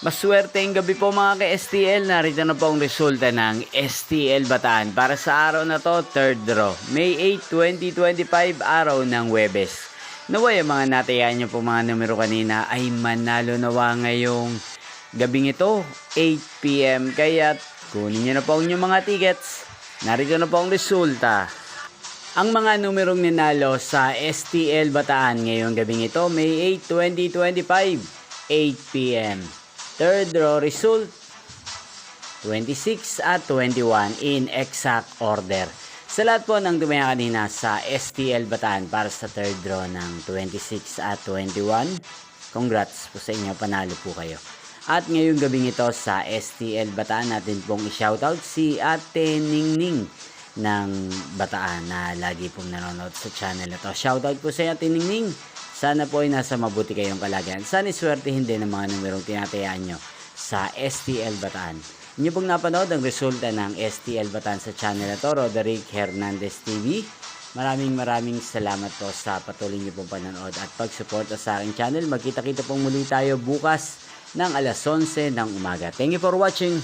Maswerteng gabi po mga ka-STL. Narito na po ang resulta ng STL Bataan para sa araw na to, third draw. May 8, 2025, araw ng Huwebes. Naway ang mga natayaan nyo po mga numero kanina ay manalo nawa ngayong gabing ito, 8 PM. Kaya kunin nyo na po ang inyong mga tickets. Narito na po ang resulta. Ang mga numerong ninalo sa STL Bataan ngayong gabing ito, May 8, 2025, 8 PM. Third draw result, 26 at 21 in exact order. Sa lahat po ng tumaya kanina sa STL Bataan para sa third draw ng 26 at 21, congrats po sa inyo, panalo po kayo. At ngayong gabing ito sa STL Bataan natin pong i-shoutout si Ate Ningning ng Bataan na lagi pong nanonood sa channel na to. Shoutout po sa Ate Ningning. Sana po ay nasa mabuti kayong kalagayan. Sana iswertehin din ang mga numerong tinatayaan nyo sa STL Bataan. Inyo pong napanood ang resulta ng STL Bataan sa channel na to, Roderick Hernandez TV. Maraming salamat po sa patuloy nyo pong panonood at pagsuporta sa aking channel. Magkita-kita pong muli tayo bukas ng alas 11 ng umaga. Thank you for watching.